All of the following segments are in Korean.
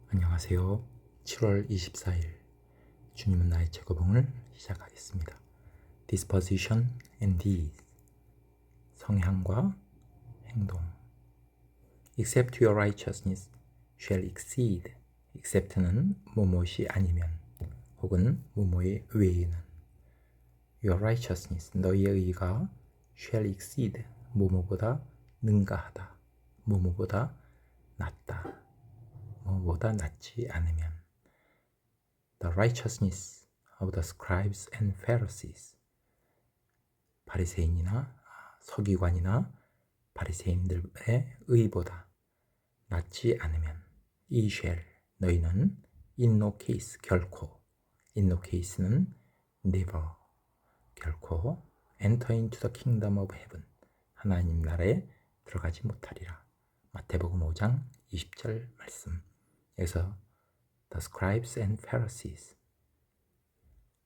안녕하세요. 7월 24일 주님은 나의 제거봉을 시작하겠습니다. Disposition and deeds 성향과 행동 Except your righteousness shall exceed Except는 뭐뭇이 아니면 혹은 뭐뭐의 외에는 Your righteousness 너희의 의가 shall exceed 뭐뭐보다 능가하다 뭐뭐보다 낫다 뭐뭐보다 낫지 않으면 The righteousness of the scribes and Pharisees 바리새인이나 서기관이나 바리새인들의 의보다 낫지 않으면 이 shall 너희는 in no case 결코 in no case는 never 결코 enter into the kingdom of heaven 하나님 나라에 들어가지 못하리라. 마태복음 5장 20절 말씀. 여기서 the scribes and Pharisees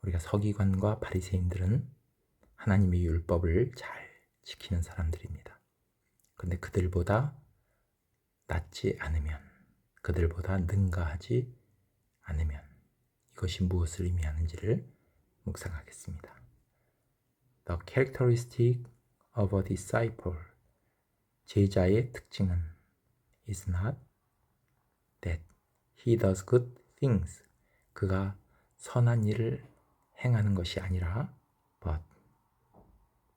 우리가 서기관과 바리새인들은 하나님의 율법을 잘 지키는 사람들입니다. 그런데 그들보다 낫지 않으면, 그들보다 능가하지 않으면 이것이 무엇을 의미하는지를 묵상하겠습니다. The characteristic of a disciple 제자의 특징은 is not that he does good things 그가 선한 일을 행하는 것이 아니라 but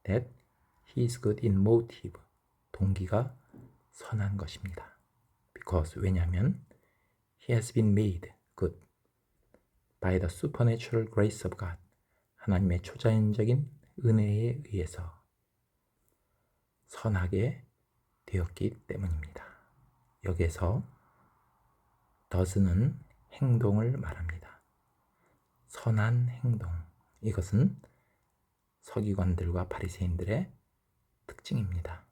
that he is good in motive 동기가 선한 것입니다. Because 왜냐하면 he has been made good by the supernatural grace of God 하나님의 초자연적인 은혜에 의해서 선하게 되었기 때문입니다. 여기에서 does는 행동을 말합니다. 선한 행동 이것은 서기관들과 바리새인들의 특징입니다.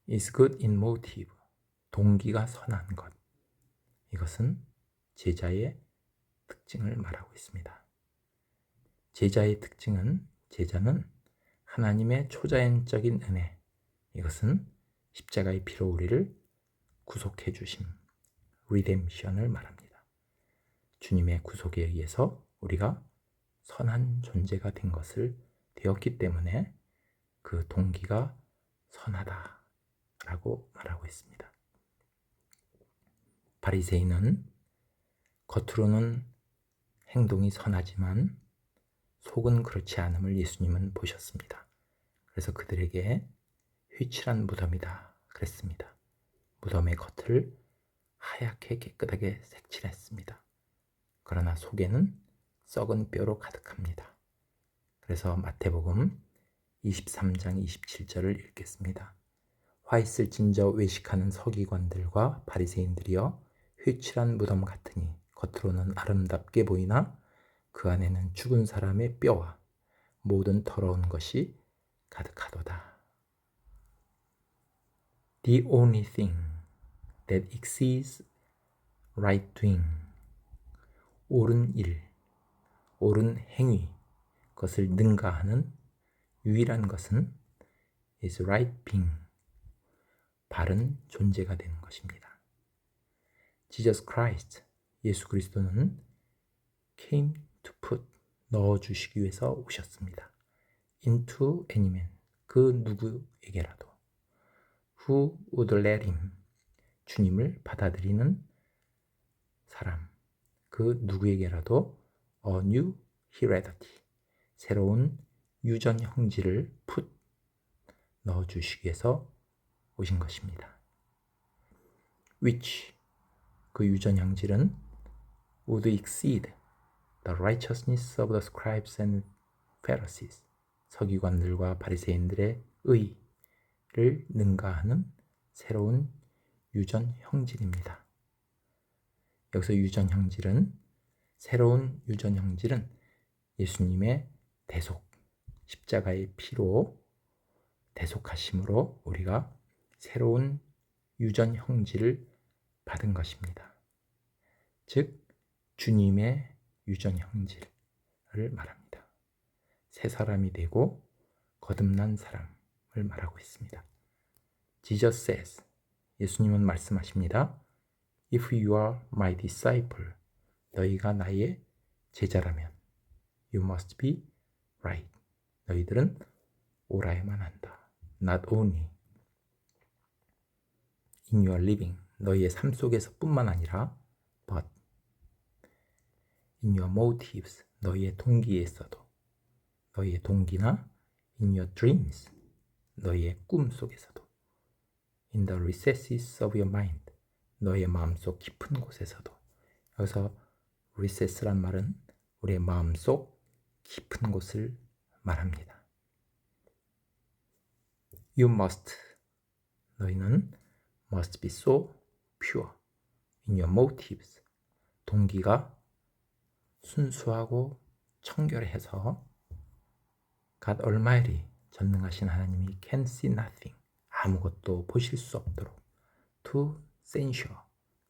is good in motive 동기가 선한 것 이것은 제자의 특징을 말하고 있습니다. 제자의 특징은 제자는 하나님의 초자연적인 은혜 이것은 십자가의 피로 우리를 구속해 주심 redemption을 말합니다. 주님의 구속에 의해서 우리가 선한 존재가 된 것을 되었기 때문에 그 동기가 선하다라고 말하고 있습니다. 바리새인은 겉으로는 행동이 선하지만 속은 그렇지 않음을 예수님은 보셨습니다. 그래서 그들에게 휘칠한 무덤이다 그랬습니다. 무덤의 겉을 하얗게 깨끗하게 색칠했습니다. 그러나 속에는 썩은 뼈로 가득합니다. 그래서 마태복음 23장 27절을 읽겠습니다. 화 있을 진저 외식하는 서기관들과 바리새인들이여 휘칠한 무덤 같으니 겉으로는 아름답게 보이나 그 안에는 죽은 사람의 뼈와 모든 더러운 것이 가득하도다. The only thing that exceeds right doing 옳은 일, 옳은 행위, 그것을 능가하는 유일한 것은 is right being, 바른 존재가 되는 것입니다. Jesus Christ, 예수 그리스도는 came to put, 넣어주시기 위해서 오셨습니다. into any man, 그 누구에게라도 who would let him, 주님을 받아들이는 사람, 그 누구에게라도 a new heredity, 새로운 유전 형질을 put, 넣어주시기 위해서 오신 것입니다. which, 그 유전 형질은 would exceed the righteousness of the scribes and Pharisees, 서기관들과 바리새인들의 의를 능가하는 새로운 유전 형질입니다. 여기서 유전 형질은 새로운 유전 형질은 예수님의 대속, 십자가의 피로 대속하심으로 우리가 새로운 유전 형질을 받은 것입니다. 즉 주님의 유전 형질을 말합니다. 새 사람이 되고 거듭난 사람을 말하고 있습니다. Jesus says, 예수님은 말씀하십니다. If you are my disciple, 너희가 나의 제자라면 You must be right. 너희들은 옳아야만 한다. Not only in your living, 너희의 삶 속에서 뿐만 아니라 but in your motives, 너희의 동기에서도 너희의 동기나 in your dreams, 너희의 꿈 속에서도 in the recesses of your mind, 너희의 마음속 깊은 곳에서도 여기서 recess란 말은 우리의 마음속 깊은 곳을 말합니다. You must, 너희는 must be so pure in your motives, 동기가 순수하고 청결해서 God Almighty, 전능하신 하나님이 can see nothing, 아무것도 보실 수 없도록 to censure,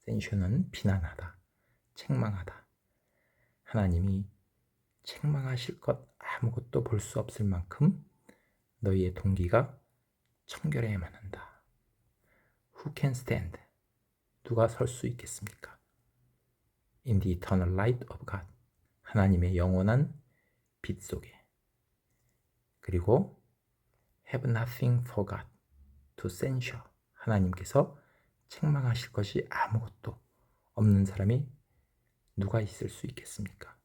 censure는 비난하다, 책망하다. 하나님이 책망하실 것 아무것도 볼 수 없을 만큼 너희의 동기가 청결해야만 한다. Who can stand? 누가 설 수 있겠습니까? In the eternal light of God, 하나님의 영원한 빛 속에. 그리고 have nothing for God to censure, 하나님께서 책망하실 것이 아무것도 없는 사람이 누가 있을 수 있겠습니까?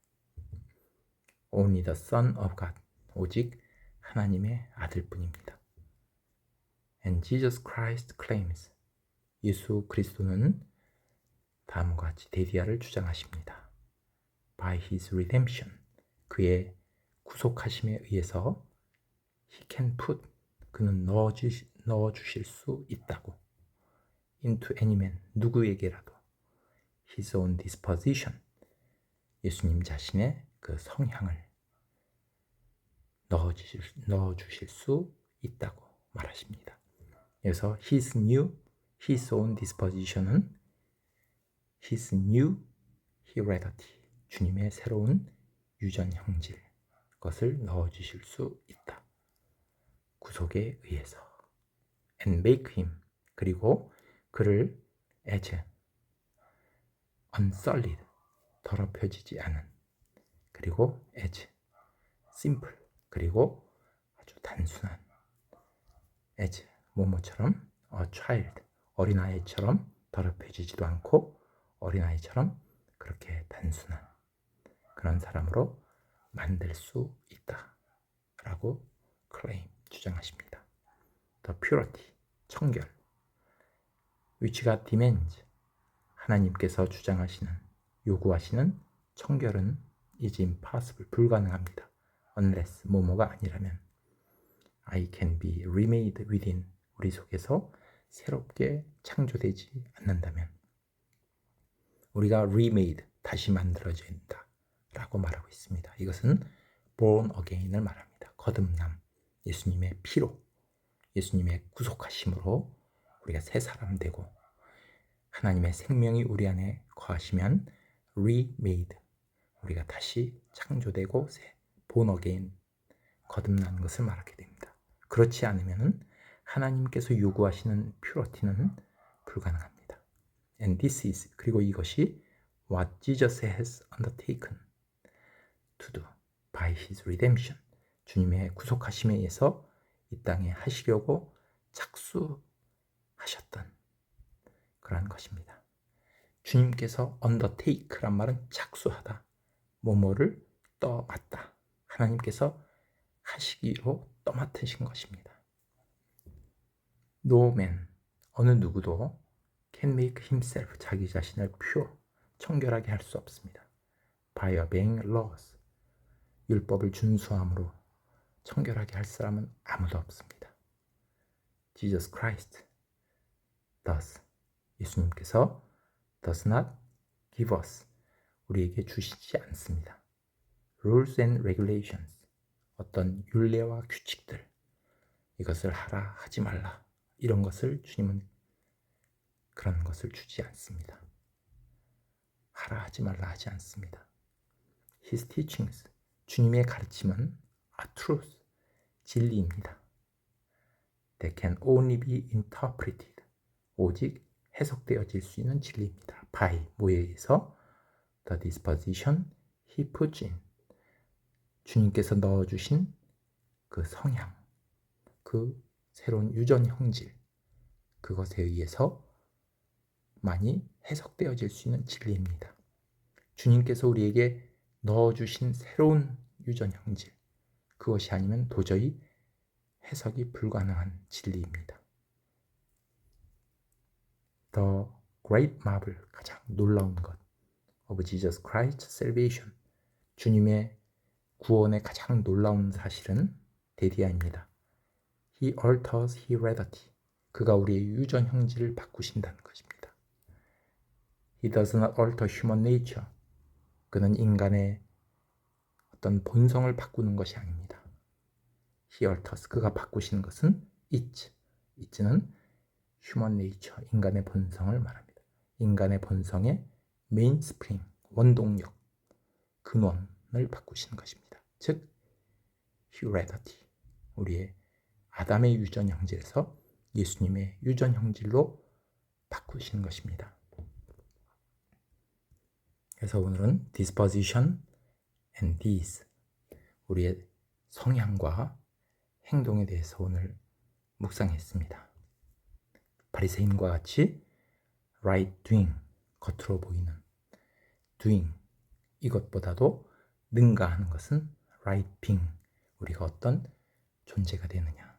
Only the Son of God, 오직 하나님의 아들뿐입니다. And Jesus Christ claims, 예수 그리스도는 다음과 같이 데디아를 주장하십니다. By his redemption, 그의 구속하심에 의해서 he can put, 그는 넣어주실 수 있다고 into any man, 누구에게라도 his own disposition, 예수님 자신의 그 성향을 넣어주실 수 있다고 말하십니다. 그래서 his own disposition은 his new heredity, 주님의 새로운 유전 형질, 것을 넣어주실 수 있다. 구속에 의해서. And make him, 그리고 그를 as unsullied, 더럽혀지지 않은, 그리고 as simple, 그리고 아주 단순한, as 뭐뭐처럼 a child, 어린아이처럼 더럽혀지지도 않고 어린아이처럼 그렇게 단순한 그런 사람으로 만들 수 있다 라고 claim, 주장하십니다. The purity, 청결, which God demands, 하나님께서 주장하시는, 요구하시는 청결은 is impossible, 불가능합니다. Unless, 뭐뭐가 아니라면 I can be remade within, 우리 속에서 새롭게 창조되지 않는다면 우리가 remade, 다시 만들어진다 라고 말하고 있습니다. 이것은 born again을 말합니다. 거듭남, 예수님의 피로, 예수님의 구속하심으로 우리가 새 사람 되고 하나님의 생명이 우리 안에 거하시면 remade, 우리가 다시 창조되고 새 born again, 거듭난 것을 말하게 됩니다. 그렇지 않으면 하나님께서 요구하시는 퓨리티는 불가능합니다. And this is, 그리고 이것이 what Jesus has undertaken to do by his redemption, 주님의 구속하심에 의해서 이 땅에 하시려고 착수하셨던 그러한 것입니다. 주님께서 undertake란 말은 착수하다, 뭐뭐를 떠맡다, 하나님께서 하시기로 떠맡으신 것입니다. No man, 어느 누구도 can make himself, 자기 자신을 pure, 청결하게 할 수 없습니다. By obeying laws, 율법을 준수함으로 청결하게 할 사람은 아무도 없습니다. Jesus Christ does, 예수님께서 does not give us, 우리에게 주시지 않습니다. Rules and regulations, 어떤 율례와 규칙들, 이것을 하라, 하지 말라, 이런 것을 주님은 그런 것을 주지 않습니다. 하라, 하지 말라 하지 않습니다. His teachings, 주님의 가르침은 are truth, 진리입니다. They can only be interpreted, 오직 해석되어질 수 있는 진리입니다. by 뭐에 의해서? The disposition he puts in. 주님께서 넣어주신 그 성향, 그 새로운 유전 형질, 그것에 의해서 많이 해석되어질 수 있는 진리입니다. 주님께서 우리에게 넣어주신 새로운 유전 형질, 그것이 아니면 도저히 해석이 불가능한 진리입니다. The great marvel, 가장 놀라운 것 of Jesus Christ's salvation, 주님의 구원의 가장 놀라운 사실은 데디아입니다. He alters heredity, 그가 우리의 유전 형질을 바꾸신다는 것입니다. He does not alter human nature, 그는 인간의 어떤 본성을 바꾸는 것이 아닙니다. He alters, 그가 바꾸시는 것은 it는 human nature, 인간의 본성을 말합니다. 인간의 본성의 mainspring, 원동력, 근원을 바꾸시는 것입니다. 즉, heredity, 우리의 아담의 유전 형질에서 예수님의 유전 형질로 바꾸시는 것입니다. 그래서 오늘은 disposition and deeds, 우리의 성향과 행동에 대해서 오늘 묵상했습니다. 바리새인과 같이 right doing, 겉으로 보이는 doing, 이것보다도 능가하는 것은 right being, 우리가 어떤 존재가 되느냐입니다.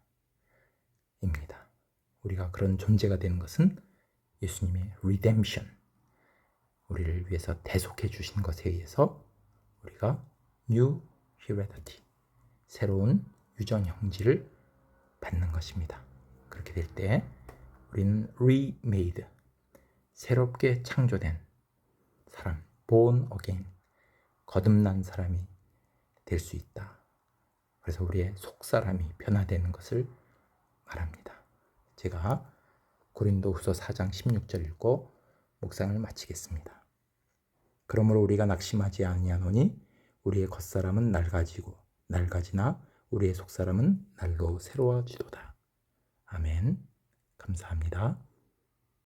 우리가 그런 존재가 되는 것은 예수님의 redemption, 우리를 위해서 대속해 주신 것에 의해서 우리가 new heredity, 새로운 유전 형질을 받는 것입니다. 그렇게 될 때 우리는 remade, 새롭게 창조된 사람, born again, 거듭난 사람이 될 수 있다. 그래서 우리의 속사람이 변화되는 것을 말합니다. 제가 고린도후서 4장 16절 읽고 묵상을 마치겠습니다. 그러므로 우리가 낙심하지 아니하노니 우리의 겉사람은 낡아지나 우리의 속사람은 날로 새로워지도다. 아멘. 감사합니다.